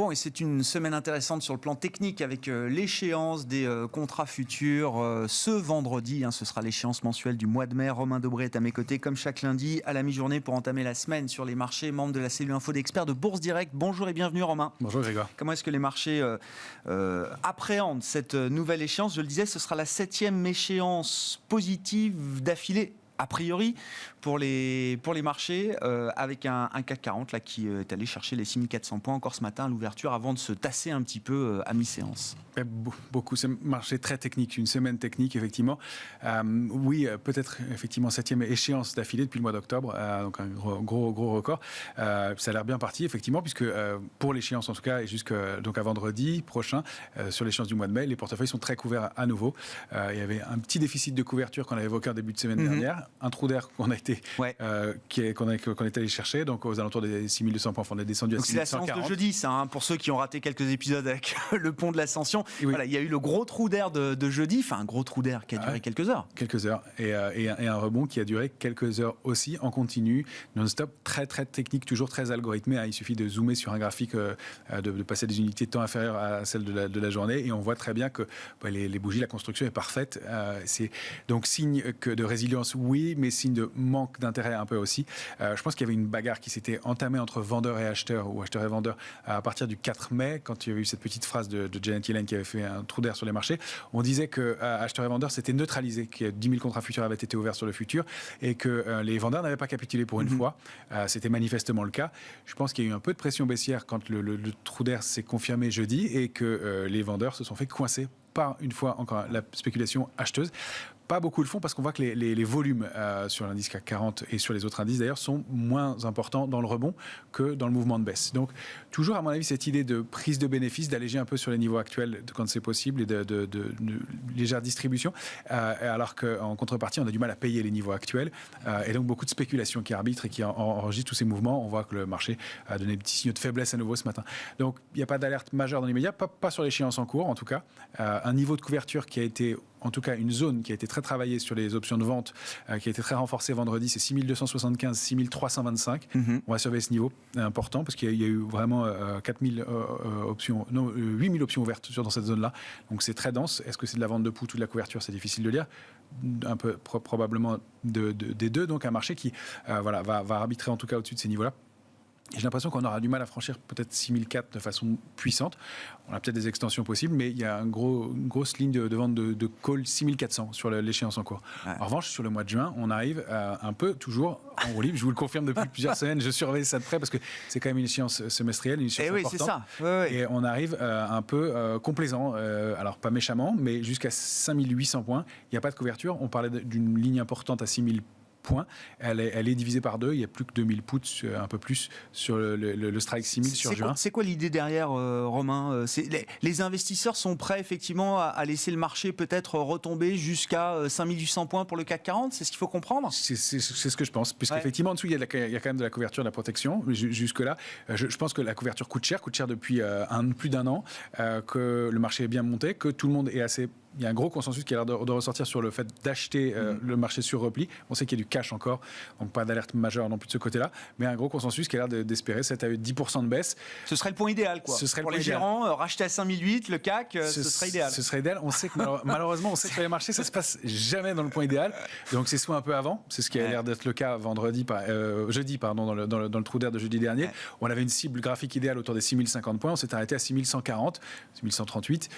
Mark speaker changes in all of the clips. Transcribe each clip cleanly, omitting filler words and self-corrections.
Speaker 1: Bon, et c'est une semaine intéressante sur le plan technique avec l'échéance des contrats futurs ce vendredi. Ce sera l'échéance mensuelle du mois de mai. Romain Dobré est à mes côtés comme chaque lundi à la mi-journée pour entamer la semaine sur les marchés. Membre de la cellule info d'experts de Bourse Direct. Bonjour et bienvenue Romain.
Speaker 2: Bonjour Grégoire.
Speaker 1: Comment est-ce que les marchés appréhendent cette nouvelle échéance? Je le disais, ce sera la 7e échéance positive d'affilée. A priori, pour les marchés, avec un CAC 40 là, qui est allé chercher les 6400 points encore ce matin à l'ouverture avant de se tasser un petit peu à mi-séance.
Speaker 2: Beaucoup, c'est un marché très technique, une semaine technique effectivement. Oui, peut-être effectivement 7e échéance d'affilée depuis le mois d'octobre, donc un gros record. Ça a l'air bien parti effectivement, puisque pour l'échéance en tout cas, et jusqu'à donc à vendredi prochain, sur l'échéance du mois de mai, les portefeuilles sont très couverts à nouveau. Il y avait un petit déficit de couverture qu'on avait évoqué en début de semaine dernière. Un trou d'air qu'on a été qu'on est allé chercher, donc aux alentours des 6200 points, on est descendu à 6140.
Speaker 1: C'est la séance de jeudi, ça, pour ceux qui ont raté quelques épisodes avec le pont de l'Ascension. Oui. Voilà, il y a eu le gros trou d'air de jeudi, enfin un gros trou d'air qui a duré quelques heures.
Speaker 2: Quelques heures, et un rebond qui a duré quelques heures aussi, en continu, non-stop, très technique, toujours très algorithmé. Il suffit de zoomer sur un graphique, de passer des unités de temps inférieures à celles de la journée, et on voit très bien que les bougies, la construction est parfaite. C'est donc signe de résilience, oui, mais signe de manque d'intérêt un peu aussi. Je pense qu'il y avait une bagarre qui s'était entamée entre vendeurs et acheteurs, ou acheteurs et vendeurs, à partir du 4 mai, quand il y avait eu cette petite phrase de Janet Yellen qui avait fait un trou d'air sur les marchés. On disait que acheteurs et vendeurs s'étaient neutralisés, que 10 000 contrats futurs avaient été ouverts sur le futur, et que les vendeurs n'avaient pas capitulé pour une fois. C'était manifestement le cas. Je pense qu'il y a eu un peu de pression baissière quand le trou d'air s'est confirmé jeudi, et que les vendeurs se sont fait coincer par une fois encore la spéculation acheteuse. Pas beaucoup le font parce qu'on voit que les volumes sur l'indice CAC 40 et sur les autres indices d'ailleurs sont moins importants dans le rebond que dans le mouvement de baisse. Donc toujours à mon avis cette idée de prise de bénéfice, d'alléger un peu sur les niveaux actuels quand c'est possible, et de légère distribution, alors qu'en contrepartie on a du mal à payer les niveaux actuels, et donc beaucoup de spéculation qui arbitre et qui enregistre tous ces mouvements. On voit que le marché a donné des petits signaux de faiblesse à nouveau ce matin. Donc il n'y a pas d'alerte majeure dans l'immédiat, pas sur l'échéance en cours en tout cas. Un niveau de couverture qui a été, en tout cas une zone qui a été très travaillée sur les options de vente, qui a été très renforcée vendredi, c'est 6275, 6325. On va surveiller ce niveau important parce qu'il y a eu vraiment 8000 options, non, 8000 options ouvertes dans cette zone-là. Donc c'est très dense. Est-ce que c'est de la vente de put ou de la couverture? C'est difficile de lire. Un peu probablement des deux. Donc un marché qui va arbitrer en tout cas au-dessus de ces niveaux-là. J'ai l'impression qu'on aura du mal à franchir peut-être 6004 de façon puissante. On a peut-être des extensions possibles, mais il y a une grosse ligne de vente de call 6400 sur l'échéance en cours. Ouais. En revanche, sur le mois de juin, on arrive un peu toujours en roue libre. Je vous le confirme depuis plusieurs semaines. Je surveille ça de près parce que c'est quand même une échéance semestrielle, une échéance importante.
Speaker 1: C'est ça. Ouais.
Speaker 2: Et on arrive un peu complaisant, alors pas méchamment, mais jusqu'à 5800 points. Il n'y a pas de couverture. On parlait d'une ligne importante à 6000 points. Elle est divisée par deux. Il n'y a plus que 2000 puts, un peu plus, sur le strike 6000 sur juin.
Speaker 1: C'est quoi l'idée derrière, Romain? Les investisseurs sont prêts effectivement à laisser le marché peut-être retomber jusqu'à 5800 points pour le CAC 40? C'est ce qu'il faut comprendre?
Speaker 2: C'est ce que je pense. Puisqu'effectivement, en dessous, il y a quand même de la couverture, de la protection. Jusque-là, je pense que la couverture coûte cher depuis plus d'un an, que le marché est bien monté, que tout le monde est assez... Il y a un gros consensus qui a l'air de ressortir sur le fait d'acheter le marché sur repli. On sait qu'il y a du cash encore, donc pas d'alerte majeure non plus de ce côté-là, mais un gros consensus qui a l'air d'espérer 7 à 10% de baisse.
Speaker 1: Ce serait le point idéal, quoi. Pour les gérants, racheter à 5008, le CAC, ce serait idéal.
Speaker 2: Ce serait idéal. On sait que malheureusement, on sait que sur les marchés, ça se passe jamais dans le point idéal. Donc c'est soit un peu avant, c'est ce qui a l'air d'être le cas jeudi, dans le trou d'air de jeudi dernier. On avait une cible graphique idéale autour des 6050 points, on s'est arrêté à 6140, 6138.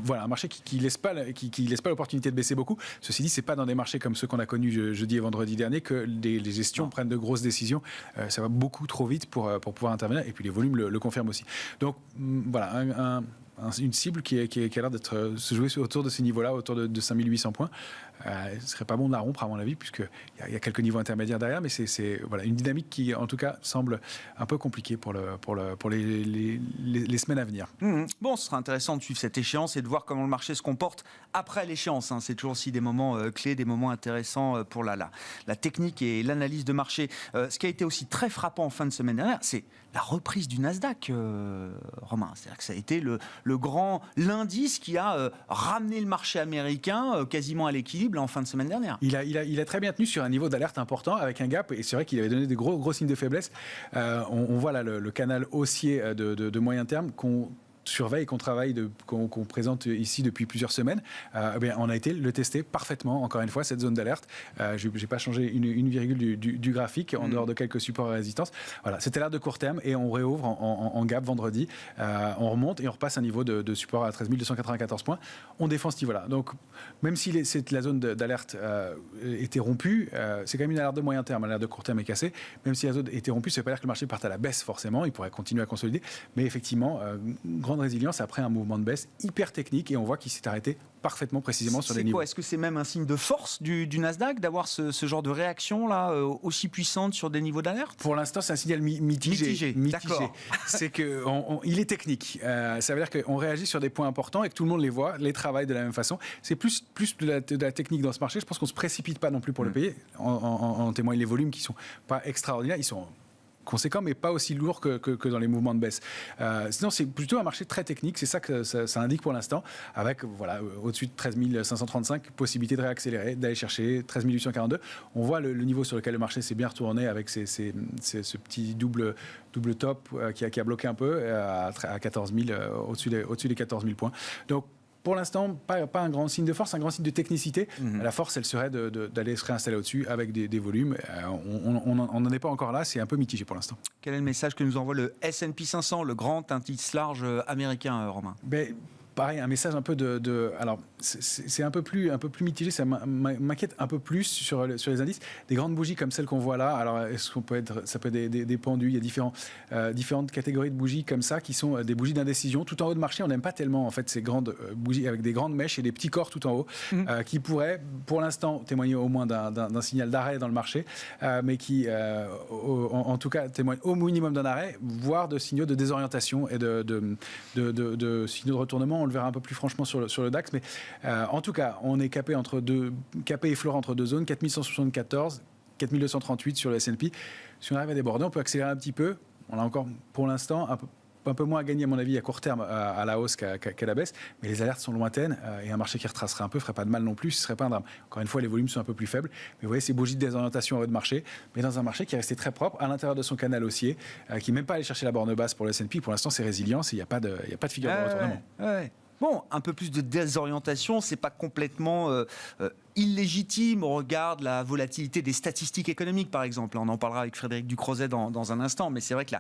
Speaker 2: Voilà, un marché qui laisse pas l'opportunité de baisser beaucoup. Ceci dit, c'est pas dans des marchés comme ceux qu'on a connus jeudi et vendredi dernier que les gestions prennent de grosses décisions. Ça va beaucoup trop vite pour pouvoir intervenir, et puis les volumes le confirment aussi. Donc voilà, une cible qui a l'air d'être se jouer autour de ces niveaux-là, autour de 5800 points. Ce serait pas bon de la rompre à mon avis, puisqu'il y a quelques niveaux intermédiaires derrière, mais c'est une dynamique qui en tout cas semble un peu compliquée pour les semaines à venir.
Speaker 1: Bon, ce sera intéressant de suivre cette échéance et de voir comment le marché se comporte après l'échéance. C'est toujours aussi des moments clés, des moments intéressants pour la technique et l'analyse de marché. Ce qui a été aussi très frappant en fin de semaine dernière, c'est la reprise du Nasdaq, Romain. C'est-à-dire que ça a été l'indice qui a ramené le marché américain quasiment à l'équilibre en fin de semaine dernière.
Speaker 2: Il a très bien tenu sur un niveau d'alerte important avec un gap, et c'est vrai qu'il avait donné des gros signes de faiblesse. On voit là le canal haussier de moyen terme qu'on surveille et qu'on travaille, qu'on présente ici depuis plusieurs semaines. On a été le tester parfaitement, encore une fois, cette zone d'alerte. Je n'ai pas changé une virgule du graphique, en dehors de quelques supports et résistances. Voilà, c'était l'alerte de court terme, et on réouvre en gap vendredi. On remonte et on repasse un niveau de support à 13 294 points. On défend ce niveau-là. Donc, même si la zone d'alerte était rompue, c'est quand même une alerte de moyen terme. L'alerte de court terme est cassée. Même si la zone était rompue, ça ne veut pas dire que le marché parte à la baisse forcément. Il pourrait continuer à consolider. Mais effectivement, grande résilience après un mouvement de baisse hyper technique, et on voit qu'il s'est arrêté parfaitement précisément sur les niveaux.
Speaker 1: Est-ce que c'est même un signe de force du Nasdaq d'avoir ce genre de réaction là aussi puissante sur des niveaux d'alerte?
Speaker 2: Pour l'instant, c'est un signal mitigé.
Speaker 1: D'accord.
Speaker 2: C'est que il est technique. Ça veut dire qu'on réagit sur des points importants et que tout le monde les voit, les travaille de la même façon. C'est plus de la technique dans ce marché. Je pense qu'on ne se précipite pas non plus pour le payer. En témoignent les volumes qui ne sont pas extraordinaires. Ils sont conséquent, mais pas aussi lourd que dans les mouvements de baisse. Sinon, c'est plutôt un marché très technique, c'est ça que ça indique pour l'instant, avec au-dessus de 13 535, possibilité de réaccélérer, d'aller chercher 13 842. On voit le niveau sur lequel le marché s'est bien retourné avec ce petit double top qui a bloqué un peu à 14 000, au-dessus des 14 000 points. Donc, pour l'instant, pas un grand signe de force, un grand signe de technicité. La force, elle serait d'aller se réinstaller au-dessus avec des volumes. On n'en est pas encore là, c'est un peu mitigé pour l'instant.
Speaker 1: Quel est le message que nous envoie le S&P 500, le grand indice large américain, Romain?
Speaker 2: Pareil, un message un peu alors, c'est un peu plus mitigé, ça m'inquiète un peu plus sur les indices. Des grandes bougies comme celles qu'on voit là, alors ça peut être des pendus, il y a différentes catégories de bougies comme ça qui sont des bougies d'indécision. Tout en haut de marché, on n'aime pas tellement en fait ces grandes bougies avec des grandes mèches et des petits corps tout en haut, qui pourraient pour l'instant témoigner au moins d'un signal d'arrêt dans le marché, mais qui en tout cas témoignent au minimum d'un arrêt, voire de signaux de désorientation et de signaux de retournement. On le verra un peu plus franchement sur le DAX, mais en tout cas, on est capé et florent entre deux zones, 4174, 4238 sur le S&P. Si on arrive à déborder, on peut accélérer un petit peu. On a encore, pour l'instant, un peu moins à gagner, à mon avis, à court terme, à la hausse qu'à la baisse, mais les alertes sont lointaines, et un marché qui retracerait un peu ne ferait pas de mal non plus, ce ne serait pas un drame. Encore une fois, les volumes sont un peu plus faibles, mais vous voyez, ces bougies de désorientation en haut de marché, mais dans un marché qui est resté très propre, à l'intérieur de son canal haussier, qui n'est même pas allé chercher la borne basse pour le S&P. Pour l'instant, c'est résilient, il n'y a pas de figure de retournement.
Speaker 1: Bon, un peu plus de désorientation, c'est pas complètement illégitime au regard de la volatilité des statistiques économiques, par exemple. On en parlera avec Frédéric Ducrozet dans un instant, mais c'est vrai que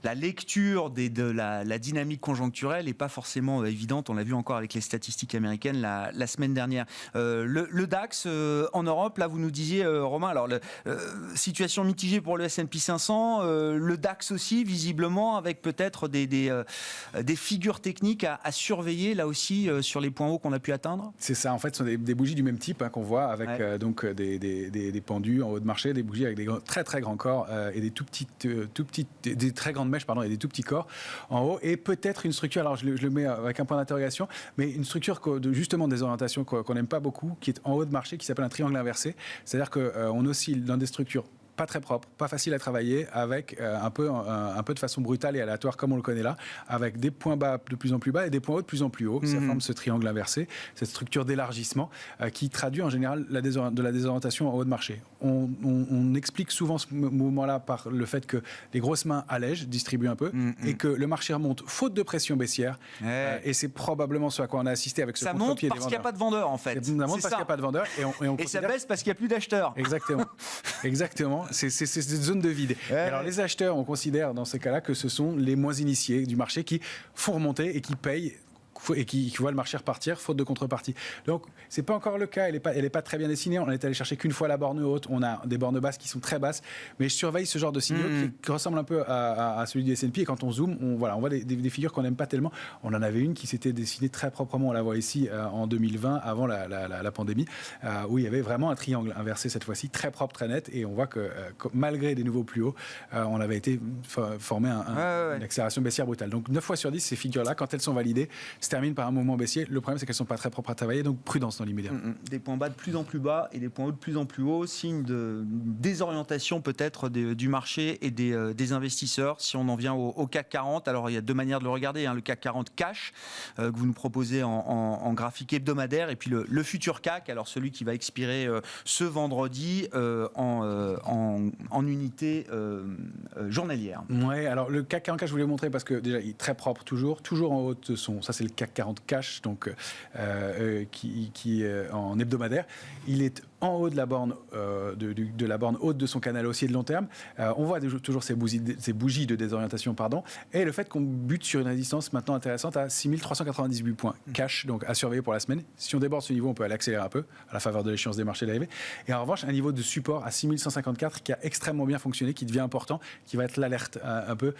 Speaker 1: la lecture de la dynamique conjoncturelle n'est pas forcément évidente. On l'a vu encore avec les statistiques américaines la semaine dernière. Le DAX en Europe, là, vous nous disiez, Romain, alors situation mitigée pour le S&P 500, le DAX aussi, visiblement, avec peut-être des figures techniques à surveiller, là aussi, sur les points hauts qu'on a pu atteindre.
Speaker 2: C'est ça, en fait, ce sont des bougies du même type, qu'on voit avec des pendus en haut de marché, des bougies avec des très très grands corps et des des très grandes mèches et des tout petits corps en haut, et peut-être une structure, alors je le mets avec un point d'interrogation, mais une structure justement des orientations qu'on n'aime pas beaucoup, qui est en haut de marché, qui s'appelle un triangle inversé. C'est-à-dire qu'on oscille dans des structures pas très propre, pas facile à travailler, avec un peu de façon brutale et aléatoire comme on le connaît là, avec des points bas de plus en plus bas et des points hauts de plus en plus hauts. Ça forme ce triangle inversé, cette structure d'élargissement qui traduit en général de la désorientation en haut de marché. On explique souvent ce mouvement-là par le fait que les grosses mains allègent, distribuent un peu, et que le marché remonte faute de pression baissière. Et c'est probablement ce à quoi on a assisté avec ce contre-pied des vendeurs. Ça monte parce qu'il n'y
Speaker 1: a pas de vendeurs, en fait.
Speaker 2: Ça monte parce qu'il n'y a pas de vendeurs.
Speaker 1: Et ça baisse parce qu'il n'y a plus d'acheteurs.
Speaker 2: Exactement. C'est une zone de vide. Alors les acheteurs, on considère dans ces cas-là que ce sont les moins initiés du marché qui font remonter et qui payent et qui voit le marché repartir faute de contrepartie. Donc c'est pas encore le cas, elle est pas très bien dessinée. On est allé chercher qu'une fois la borne haute, on a des bornes basses qui sont très basses, mais je surveille ce genre de signaux qui ressemble un peu à celui du S&P, et quand on zoome, on voit des figures qu'on n'aime pas tellement. On en avait une qui s'était dessinée très proprement, on la voit ici en 2020 avant la pandémie, où il y avait vraiment un triangle inversé cette fois-ci, très propre, très net, et on voit que malgré des niveaux plus hauts, on avait été formé une accélération baissière brutale. Donc 9 fois sur 10, ces figures-là, quand elles sont validées, c'est terminent par un mouvement baissier. Le problème, c'est qu'elles ne sont pas très propres à travailler, donc prudence dans l'immédiat.
Speaker 1: Des points bas de plus en plus bas et des points hauts de plus en plus hauts, signe de désorientation peut-être du marché et des investisseurs. Si on en vient au CAC 40, alors il y a deux manières de le regarder, le CAC 40 cash que vous nous proposez en graphique hebdomadaire, et puis le futur CAC, alors celui qui va expirer ce vendredi en unité journalière.
Speaker 2: Ouais, alors le CAC 40 cash, je voulais vous montrer parce que déjà il est très propre toujours en haut de son. Ça c'est le CAC 40 cash, donc qui est en hebdomadaire. Il est en haut de la borne de la borne haute de son canal haussier de long terme. On voit toujours ces bougies de désorientation, et le fait qu'on bute sur une résistance maintenant intéressante à 6398 points cash, donc à surveiller pour la semaine. Si on déborde ce niveau, on peut aller accélérer un peu à la faveur de l'échéance des marchés dérivés. Et en revanche, un niveau de support à 6154 qui a extrêmement bien fonctionné, qui devient important, qui va être l'alerte un peu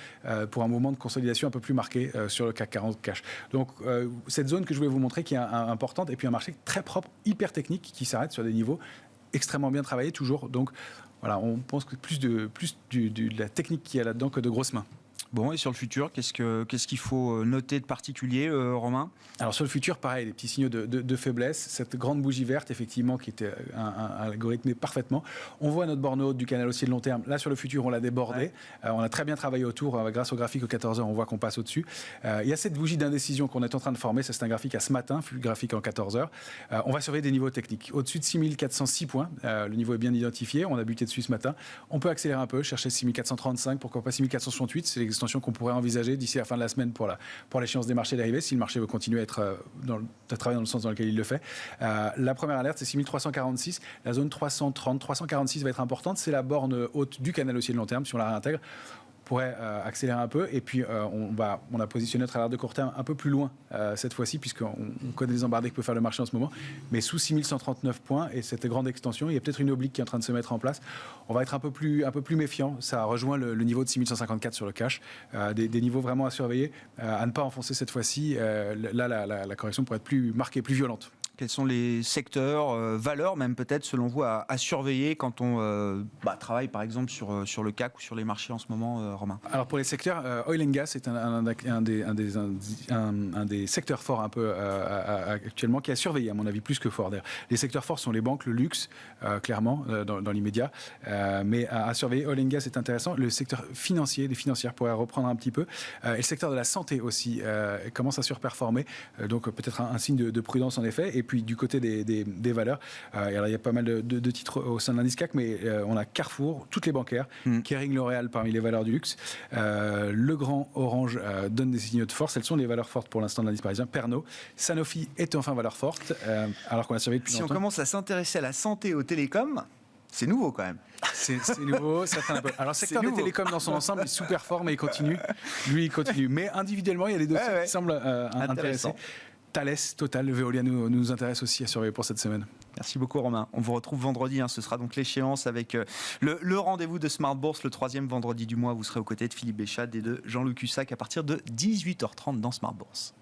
Speaker 2: pour un moment de consolidation un peu plus marqué sur le CAC 40 cash. Donc cette zone que je voulais vous montrer qui est importante, et puis un marché très propre, hyper technique, qui s'arrête sur des niveaux extrêmement bien travaillés toujours. Donc voilà, on pense que plus de la technique qu'il y a là-dedans que de grosses mains.
Speaker 1: Bon, et sur le futur, qu'est-ce qu'il faut noter de particulier, Romain ?
Speaker 2: Alors sur le futur, pareil, des petits signaux de faiblesse. Cette grande bougie verte, effectivement, qui était algorithmée parfaitement. On voit notre borne haute du canal haussier de long terme. Là, sur le futur, on l'a débordé. Ouais. On a très bien travaillé autour. Grâce au graphique aux 14 heures, on voit qu'on passe au-dessus. Il y a cette bougie d'indécision qu'on est en train de former. C'est un graphique à ce matin, graphique en 14 heures. On va surveiller des niveaux techniques. Au-dessus de 6406 points, le niveau est bien identifié. On a buté dessus ce matin. On peut accélérer un peu, chercher 6435, pourquoi pas 6468. C'est l'extension qu'on pourrait envisager d'ici la fin de la semaine pour l'échéance des marchés dérivés, si le marché veut continuer à travailler dans le sens dans lequel il le fait. La première alerte, c'est 6346. La zone 330, 346 va être importante. C'est la borne haute du canal haussier de long terme. Si on la réintègre, pourrait accélérer un peu, et puis on a positionné notre alerte de court terme un peu plus loin cette fois-ci, puisqu'on connaît les embardées que peut faire le marché en ce moment, mais sous 6139 points, et cette grande extension, il y a peut-être une oblique qui est en train de se mettre en place. On va être un peu plus méfiant. Ça rejoint le niveau de 6154 sur le cash, des niveaux vraiment à surveiller, à ne pas enfoncer cette fois-ci. Là, la correction pourrait être plus marquée, plus violente.
Speaker 1: Quels sont les secteurs, valeurs même peut-être selon vous à surveiller quand on travaille par exemple sur le CAC ou sur les marchés en ce moment, Romain ?
Speaker 2: Alors pour les secteurs, oil and gas est un des secteurs forts un peu actuellement, qui a surveillé à mon avis plus que fort. D'ailleurs, les secteurs forts sont les banques, le luxe, clairement dans l'immédiat, mais à surveiller. Oil and gas est intéressant. Le secteur financier, les financières pourraient reprendre un petit peu, et le secteur de la santé aussi commence à surperformer, donc peut-être un signe de prudence en effet. Et puis du côté des valeurs, alors il y a pas mal de titres au sein de l'indice CAC, mais on a Carrefour, toutes les bancaires, Kering, L'Oréal parmi les valeurs du luxe, le grand Orange donne des signaux de force. Elles sont les valeurs fortes pour l'instant de l'indice parisien. Pernod, Sanofi est enfin valeur forte, alors qu'on a surveillé depuis longtemps.
Speaker 1: Si on commence à s'intéresser à la santé et aux télécoms, c'est nouveau quand même.
Speaker 2: C'est nouveau, ça traîne un peu. Alors le secteur des télécoms dans son ensemble est sous-performe et il continue. Lui, il continue. Mais individuellement, il y a des dossiers qui semblent intéressants. Thales, Total, Veolia nous intéresse aussi à surveiller pour cette semaine.
Speaker 1: Merci beaucoup Romain. On vous retrouve vendredi, ce sera donc l'échéance avec le rendez-vous de Smart Bourse, le 3e vendredi du mois. Vous serez aux côtés de Philippe Béchat et de Jean-Luc Hussac à partir de 18h30 dans Smart Bourse.